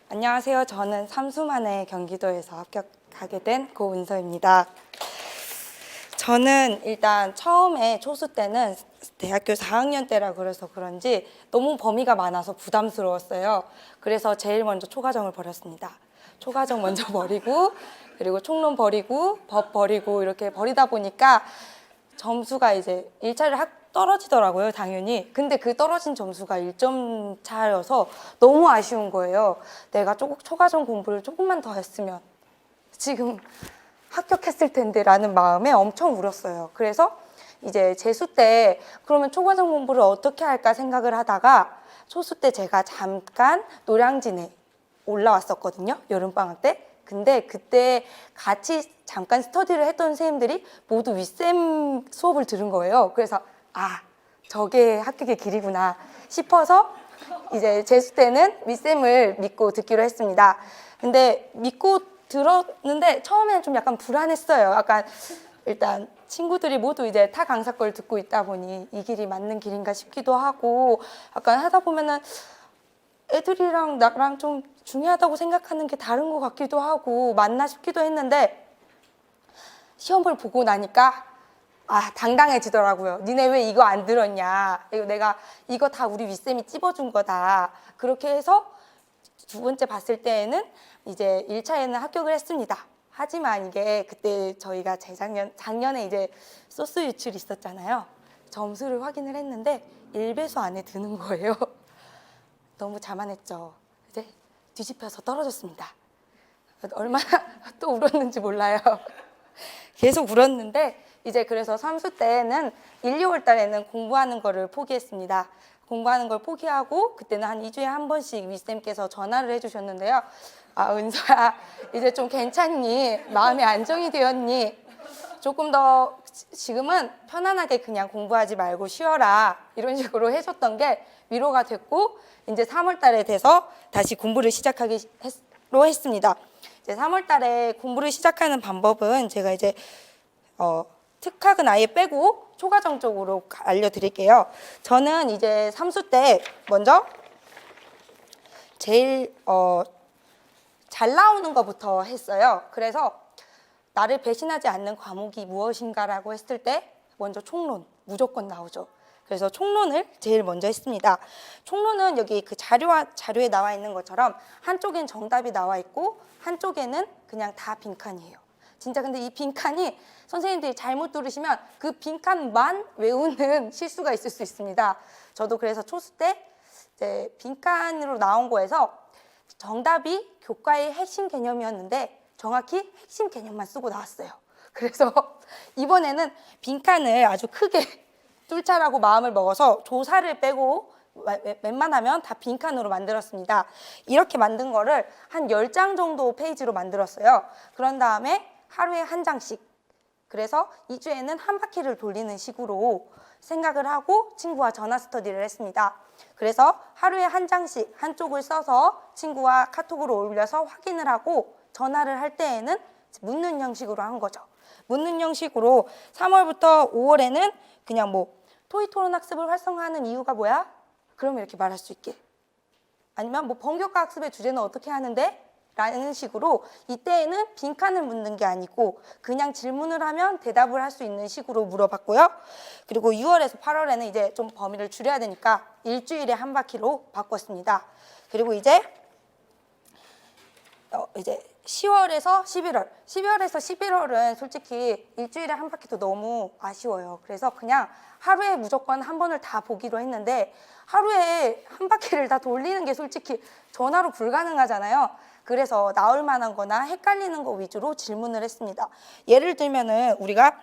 안녕하세요. 저는 3수 만에 경기도에서 합격하게 된 고은서입니다. 저는 일단 처음에 초수 때는 대학교 4학년 때라 그래서 그런지 너무 범위가 많아서 부담스러웠어요. 그래서 제일 먼저 초과정을 버렸습니다. 초과정 먼저 버리고 그리고 총론 버리고 법 버리고 이렇게 버리다 보니까 점수가 이제 1차를 떨어지더라고요, 당연히. 근데 그 떨어진 점수가 1점 차여서 너무 아쉬운 거예요. 내가 초과정 공부를 조금만 더 했으면 지금 합격했을 텐데 라는 마음에 엄청 울었어요. 그래서 이제 재수 때 그러면 초과정 공부를 어떻게 할까 생각을 하다가 초수 때 제가 잠깐 노량진에 올라왔었거든요, 여름방학 때. 근데 그때 같이 잠깐 스터디를 했던 선생님들이 모두 윗셈 수업을 들은 거예요. 그래서 저게 합격의 길이구나 싶어서 이제 재수 때는 윗셈을 믿고 듣기로 했습니다. 근데 믿고 들었는데 처음에는 좀 약간 불안했어요. 약간 일단 친구들이 모두 이제 타 강사 걸 듣고 있다 보니 이 길이 맞는 길인가 싶기도 하고 약간 하다 보면은 애들이랑 나랑 좀 중요하다고 생각하는 게 다른 것 같기도 하고 맞나 싶기도 했는데 시험을 보고 나니까 당당해지더라고요. 니네 왜 이거 안 들었냐. 내가 이거 다 우리 윗쌤이 찝어준 거다. 그렇게 해서 두 번째 봤을 때에는 이제 1차에는 합격을 했습니다. 하지만 이게 그때 저희가 작년에 이제 소스 유출이 있었잖아요. 점수를 확인을 했는데 1배수 안에 드는 거예요. 너무 자만했죠. 이제 뒤집혀서 떨어졌습니다. 얼마나 또 울었는지 몰라요. 계속 울었는데 이제 그래서 3수 때는 1, 2월 달에는 공부하는 거를 포기했습니다. 공부하는 걸 포기하고 그때는 한 2주에 한 번씩 윗쌤께서 전화를 해주셨는데요. 은서야, 이제 좀 괜찮니? 마음이 안정이 되었니? 조금 더 지금은 편안하게 그냥 공부하지 말고 쉬어라. 이런 식으로 해줬던 게 위로가 됐고 이제 3월 달에 돼서 다시 공부를 시작하기로 했습니다. 이제 3월 달에 공부를 시작하는 방법은 제가 이제 특학은 아예 빼고 초과정 쪽으로 알려드릴게요. 저는 이제 3수 때 먼저 제일 잘 나오는 것부터 했어요. 그래서 나를 배신하지 않는 과목이 무엇인가라고 했을 때 먼저 총론 무조건 나오죠. 그래서 총론을 제일 먼저 했습니다. 총론은 여기 그 자료에 나와 있는 것처럼 한쪽엔 정답이 나와 있고 한쪽에는 그냥 다 빈칸이에요. 진짜 근데 이 빈칸이 선생님들이 잘못 들으시면 그 빈칸만 외우는 실수가 있을 수 있습니다. 저도 그래서 초수 때 이제 빈칸으로 나온 거에서 정답이 교과의 핵심 개념이었는데 정확히 핵심 개념만 쓰고 나왔어요. 그래서 이번에는 빈칸을 아주 크게 뚫자라고 마음을 먹어서 조사를 빼고 웬만하면 다 빈칸으로 만들었습니다. 이렇게 만든 거를 한 10장 정도 페이지로 만들었어요. 그런 다음에 하루에 한 장씩, 그래서 2주에는 한 바퀴를 돌리는 식으로 생각을 하고 친구와 전화 스터디를 했습니다. 그래서 하루에 한 장씩 한쪽을 써서 친구와 카톡으로 올려서 확인을 하고 전화를 할 때에는 묻는 형식으로 한 거죠. 묻는 형식으로 3월부터 5월에는 그냥 토익 토론 학습을 활성화하는 이유가 뭐야? 그러면 이렇게 말할 수 있게. 아니면 번역과 학습의 주제는 어떻게 하는데? 라는 식으로 이때에는 빈칸을 묻는 게 아니고 그냥 질문을 하면 대답을 할 수 있는 식으로 물어봤고요. 그리고 6월에서 8월에는 이제 좀 범위를 줄여야 되니까 일주일에 한 바퀴로 바꿨습니다. 그리고 이제 10월에서 11월, 12월에서 11월은 솔직히 일주일에 한 바퀴도 너무 아쉬워요. 그래서 그냥 하루에 무조건 한 번을 다 보기로 했는데 하루에 한 바퀴를 다 돌리는 게 솔직히 전화로 불가능하잖아요. 그래서 나올 만한 거나 헷갈리는 거 위주로 질문을 했습니다. 예를 들면은 우리가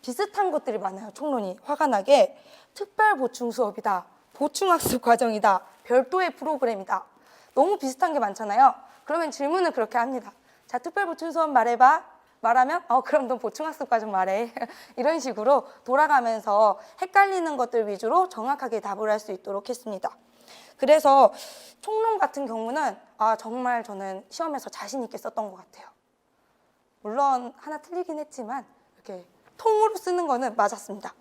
비슷한 것들이 많아요. 총론이 화가 나게 특별 보충 수업이다, 보충학습 과정이다, 별도의 프로그램이다. 너무 비슷한 게 많잖아요. 그러면 질문을 그렇게 합니다. 자, 특별 보충 수업 말해봐. 말하면 그럼 넌 보충학습 과정 말해. 이런 식으로 돌아가면서 헷갈리는 것들 위주로 정확하게 답을 할 수 있도록 했습니다. 그래서 총론 같은 경우는 정말 저는 시험에서 자신 있게 썼던 것 같아요. 물론 하나 틀리긴 했지만 이렇게 통으로 쓰는 거는 맞았습니다.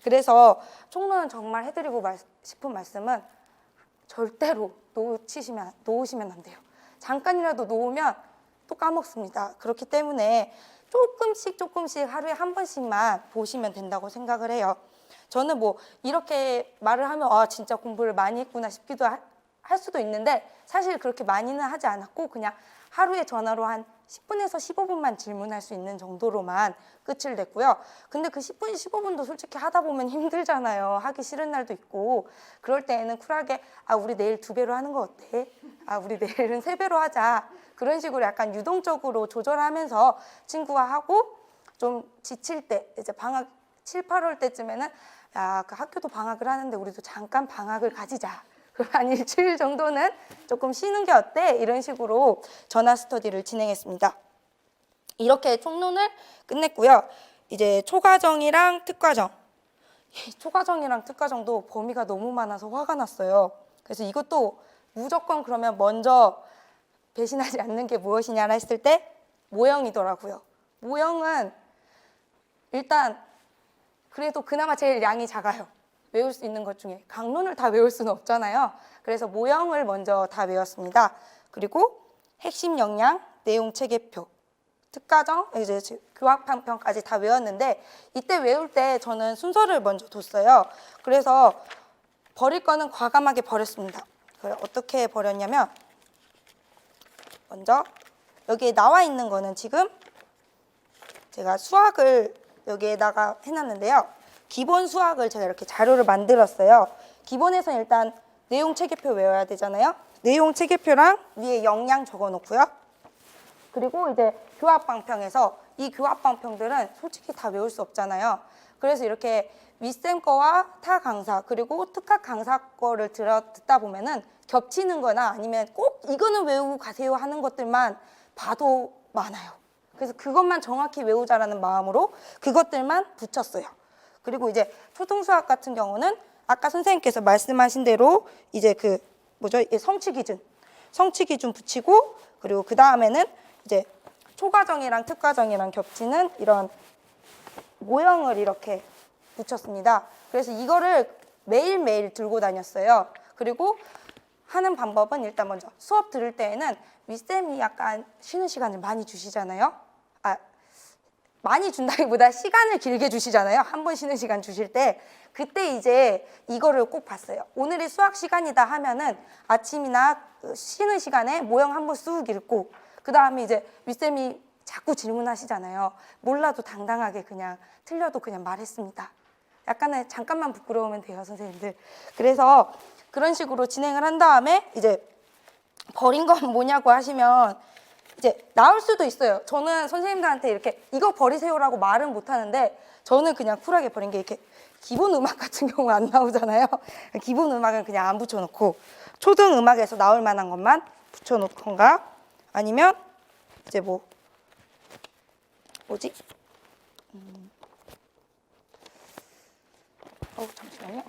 그래서 총론은 정말 해드리고 싶은 말씀은 절대로 놓으시면 안 돼요. 잠깐이라도 놓으면 또 까먹습니다. 그렇기 때문에 조금씩 하루에 한 번씩만 보시면 된다고 생각을 해요. 저는 뭐 이렇게 말을 하면 아 진짜 공부를 많이 했구나 싶기도 할 수도 있는데 사실 그렇게 많이는 하지 않았고 그냥 하루에 전화로 한 10분에서 15분만 질문할 수 있는 정도로만 끝을 냈고요. 근데 그 10분, 15분도 솔직히 하다 보면 힘들잖아요. 하기 싫은 날도 있고. 그럴 때에는 쿨하게 아 우리 내일 2배로 하는 거 어때? 아 우리 내일은 3배로 하자. 그런 식으로 약간 유동적으로 조절하면서 친구와 하고 좀 지칠 때 이제 방학 7, 8월 때쯤에는 야, 그 학교도 방학을 하는데 우리도 잠깐 방학을 가지자. 한 일주일 정도는 조금 쉬는 게 어때? 이런 식으로 전화 스터디를 진행했습니다. 이렇게 총론을 끝냈고요. 이제 초과정이랑 특과정. 초과정이랑 특과정도 범위가 너무 많아서 화가 났어요. 그래서 이것도 무조건 그러면 먼저 배신하지 않는 게 무엇이냐 했을 때 모형이더라고요. 모형은 일단 그래도 그나마 제일 양이 작아요. 외울 수 있는 것 중에 강론을 다 외울 수는 없잖아요. 그래서 모형을 먼저 다 외웠습니다. 그리고 핵심 역량, 내용 체계표, 특가정, 이제 교학판평까지 다 외웠는데 이때 외울 때 저는 순서를 먼저 뒀어요. 그래서 버릴 거는 과감하게 버렸습니다. 어떻게 버렸냐면 먼저 여기에 나와 있는 거는 지금 제가 수학을 여기에다가 해놨는데요. 기본 수학을 제가 이렇게 자료를 만들었어요. 기본에서 일단 내용 체계표 외워야 되잖아요. 내용 체계표랑 위에 역량 적어놓고요. 그리고 이제 교합방평에서 이 교합방평들은 솔직히 다 외울 수 없잖아요. 그래서 이렇게 윗쌤 거와 타 강사 그리고 특학 강사 거를 듣다 보면은 겹치는 거나 아니면 꼭 이거는 외우고 가세요 하는 것들만 봐도 많아요. 그래서 그것만 정확히 외우자라는 마음으로 그것들만 붙였어요. 그리고 이제 초등수학 같은 경우는 아까 선생님께서 말씀하신 대로 이제 그 뭐죠? 성취 기준 붙이고 그리고 그 다음에는 이제 초과정이랑 특과정이랑 겹치는 이런 모형을 이렇게 붙였습니다. 그래서 이거를 매일매일 들고 다녔어요. 그리고 하는 방법은 일단 먼저 수업 들을 때에는 윗쌤이 약간 쉬는 시간을 많이 주시잖아요. 많이 준다기보다 시간을 길게 주시잖아요. 한 번 쉬는 시간 주실 때 그때 이제 이거를 꼭 봤어요. 오늘이 수학 시간이다 하면은 아침이나 쉬는 시간에 모형 한 번 쑥 읽고 그 다음에 이제 윗쌤이 자꾸 질문하시잖아요. 몰라도 당당하게 그냥 틀려도 그냥 말했습니다. 약간의 잠깐만 부끄러우면 돼요, 선생님들. 그래서 그런 식으로 진행을 한 다음에 이제 버린 건 뭐냐고 하시면 이제 나올 수도 있어요. 저는 선생님들한테 이렇게 이거 버리세요라고 말은 못 하는데 저는 그냥 쿨하게 버린 게 이렇게 기본 음악 같은 경우 안 나오잖아요. 기본 음악은 그냥 안 붙여놓고 초등 음악에서 나올 만한 것만 붙여놓던가 아니면 이제 뭐지? 잠시만요.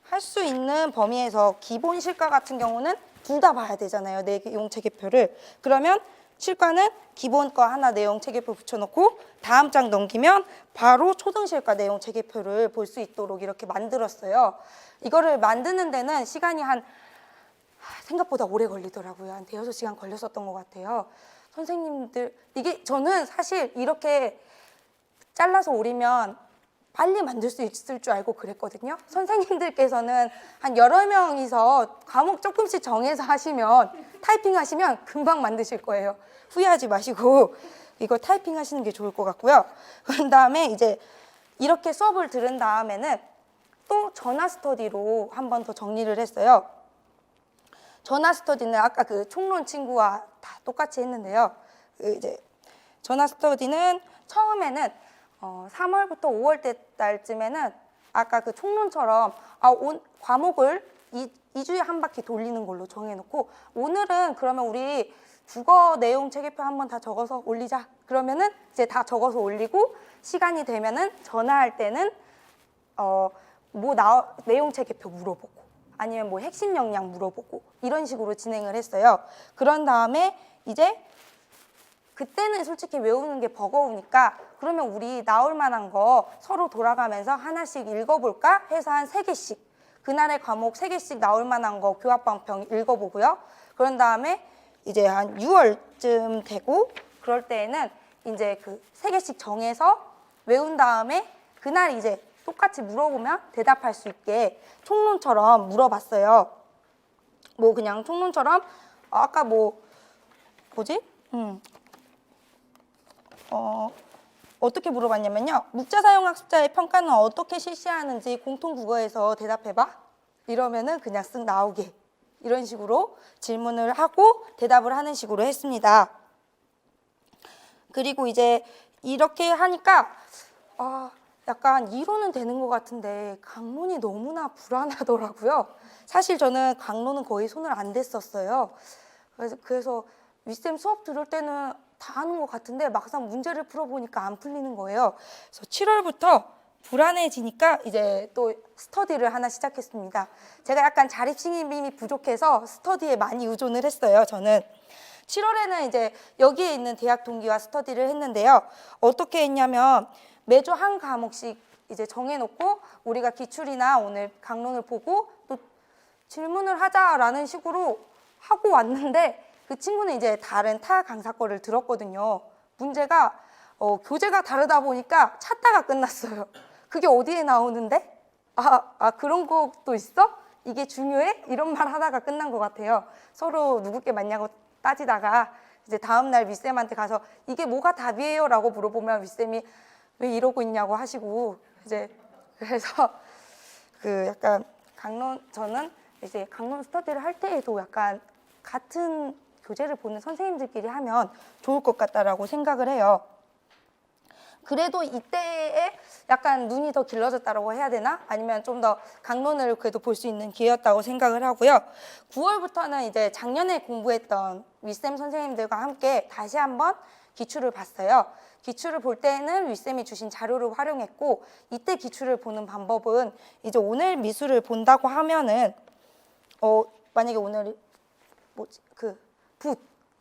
할 수 있는 범위에서 기본 실과 같은 경우는 둘 다 봐야 되잖아요. 내용 체계표를. 그러면 실과는 기본 거 하나 내용 체계표 붙여놓고 다음 장 넘기면 바로 초등 실과 내용 체계표를 볼 수 있도록 이렇게 만들었어요. 이거를 만드는 데는 시간이 생각보다 오래 걸리더라고요. 한 5-6시간 걸렸었던 것 같아요. 선생님들 이게 저는 사실 이렇게 잘라서 오리면 빨리 만들 수 있을 줄 알고 그랬거든요. 선생님들께서는 한 여러 명이서 과목 조금씩 정해서 하시면 타이핑 하시면 금방 만드실 거예요. 후회하지 마시고 이거 타이핑 하시는 게 좋을 것 같고요. 그런 다음에 이제 이렇게 수업을 들은 다음에는 또 전화 스터디로 한 번 더 정리를 했어요. 전화 스터디는 아까 그 총론 친구와 다 똑같이 했는데요. 이제 전화 스터디는 처음에는 3월부터 5월 달쯤에는 아까 그 총론처럼 과목을 2주에 한 바퀴 돌리는 걸로 정해놓고 오늘은 그러면 우리 국어 내용 체계표 한번 다 적어서 올리자. 그러면은 이제 다 적어서 올리고 시간이 되면은 전화할 때는 내용 체계표 물어보고 아니면 뭐 핵심 역량 물어보고 이런 식으로 진행을 했어요. 그런 다음에 이제 그때는 솔직히 외우는 게 버거우니까 그러면 우리 나올 만한 거 서로 돌아가면서 하나씩 읽어볼까 해서 한 3개씩 그날의 과목 3개씩 나올 만한 거 교합방평 읽어보고요. 그런 다음에 이제 한 6월쯤 되고 그럴 때에는 이제 그 3개씩 정해서 외운 다음에 그날 이제 똑같이 물어보면 대답할 수 있게 총론처럼 물어봤어요. 뭐 그냥 총론처럼 아까 뭐지? 어떻게 물어봤냐면요. 묵자 사용 학습자의 평가는 어떻게 실시하는지 공통 국어에서 대답해봐. 이러면은 그냥 쓱 나오게 이런 식으로 질문을 하고 대답을 하는 식으로 했습니다. 그리고 이제 이렇게 하니까 약간 이론은 되는 것 같은데 강론이 너무나 불안하더라고요. 사실 저는 강론은 거의 손을 안 댔었어요. 그래서 윗쌤 수업 들을 때는 다 하는 것 같은데 막상 문제를 풀어보니까 안 풀리는 거예요. 그래서 7월부터 불안해지니까 이제 또 스터디를 하나 시작했습니다. 제가 약간 자립심이 부족해서 스터디에 많이 의존을 했어요. 저는 7월에는 이제 여기에 있는 대학 동기와 스터디를 했는데요. 어떻게 했냐면 매주 한 과목씩 이제 정해놓고 우리가 기출이나 오늘 강론을 보고 또 질문을 하자라는 식으로 하고 왔는데 그 친구는 이제 다른 타 강사 거를 들었거든요. 문제가 교재가 다르다 보니까 찾다가 끝났어요. 그게 어디에 나오는데? 그런 것도 있어? 이게 중요해? 이런 말 하다가 끝난 것 같아요. 서로 누구께 맞냐고 따지다가 이제 다음날 윗쌤한테 가서 이게 뭐가 답이에요? 라고 물어보면 윗쌤이 왜 이러고 있냐고 하시고 이제 그래서 그 약간 저는 이제 강론 스터디를 할 때에도 약간 같은 교재를 보는 선생님들끼리 하면 좋을 것 같다라고 생각을 해요. 그래도 이때에 약간 눈이 더 길러졌다고 해야 되나? 아니면 좀 더 강론을 그래도 볼 수 있는 기회였다고 생각을 하고요. 9월부터는 이제 작년에 공부했던 윗쌤 선생님들과 함께 다시 한번 기출을 봤어요. 기출을 볼 때는 윗쌤이 주신 자료를 활용했고 이때 기출을 보는 방법은 이제 오늘 미술을 본다고 하면은 만약에 오늘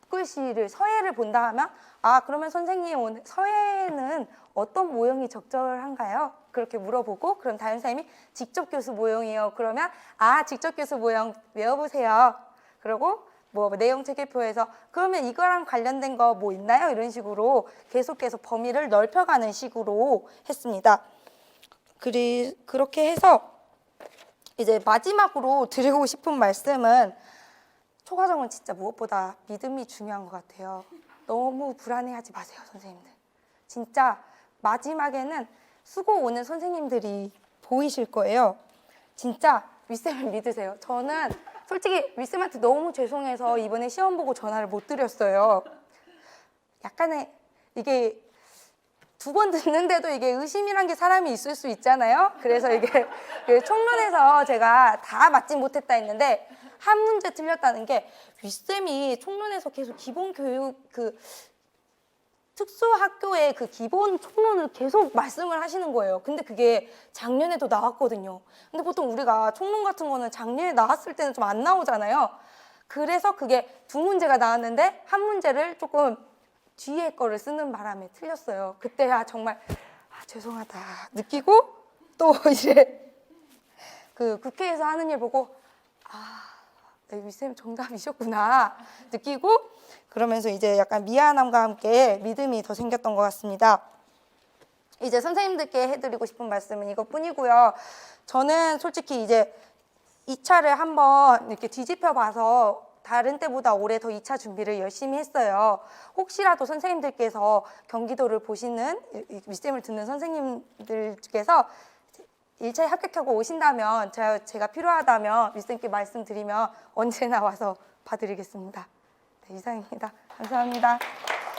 붓글씨를 서예를 본다 하면 그러면 선생님 오늘 서예는 어떤 모형이 적절한가요? 그렇게 물어보고 그럼 다른 선생님이 직접 교수 모형이요. 그러면 직접 교수 모형 외워보세요. 그리고 뭐 내용 체계표에서 그러면 이거랑 관련된 거 뭐 있나요? 이런 식으로 계속해서 범위를 넓혀가는 식으로 했습니다. 그렇게 해서 이제 마지막으로 드리고 싶은 말씀은 초과정은 진짜 무엇보다 믿음이 중요한 것 같아요. 너무 불안해하지 마세요, 선생님들. 진짜 마지막에는 수고 오는 선생님들이 보이실 거예요. 진짜 윗쌤을 믿으세요. 저는 솔직히 윗쌤한테 너무 죄송해서 이번에 시험 보고 전화를 못 드렸어요. 약간의 이게 2번 듣는데도 이게 의심이란 게 사람이 있을 수 있잖아요. 그래서 이게 총론에서 제가 다 맞지 못했다 했는데 한 문제 틀렸다는 게 윗쌤이 총론에서 계속 기본 교육 특수학교의 그 기본 총론을 계속 말씀을 하시는 거예요. 근데 그게 작년에도 나왔거든요. 근데 보통 우리가 총론 같은 거는 작년에 나왔을 때는 좀 안 나오잖아요. 그래서 그게 2문제가 나왔는데 한 문제를 조금 뒤에 거를 쓰는 바람에 틀렸어요. 그때 정말 죄송하다 느끼고 또 이제 그 국회에서 하는 일 보고 윗쌤 정답이셨구나 느끼고 그러면서 이제 약간 미안함과 함께 믿음이 더 생겼던 것 같습니다. 이제 선생님들께 해드리고 싶은 말씀은 이것뿐이고요. 저는 솔직히 이제 2차를 한번 이렇게 뒤집혀 봐서 다른 때보다 올해 더 2차 준비를 열심히 했어요. 혹시라도 선생님들께서 경기도를 보시는 윗쌤을 듣는 선생님들께서 1차에 합격하고 오신다면 제가 필요하다면 윗쌤께 말씀드리면 언제나 와서 봐드리겠습니다. 네, 이상입니다. 감사합니다.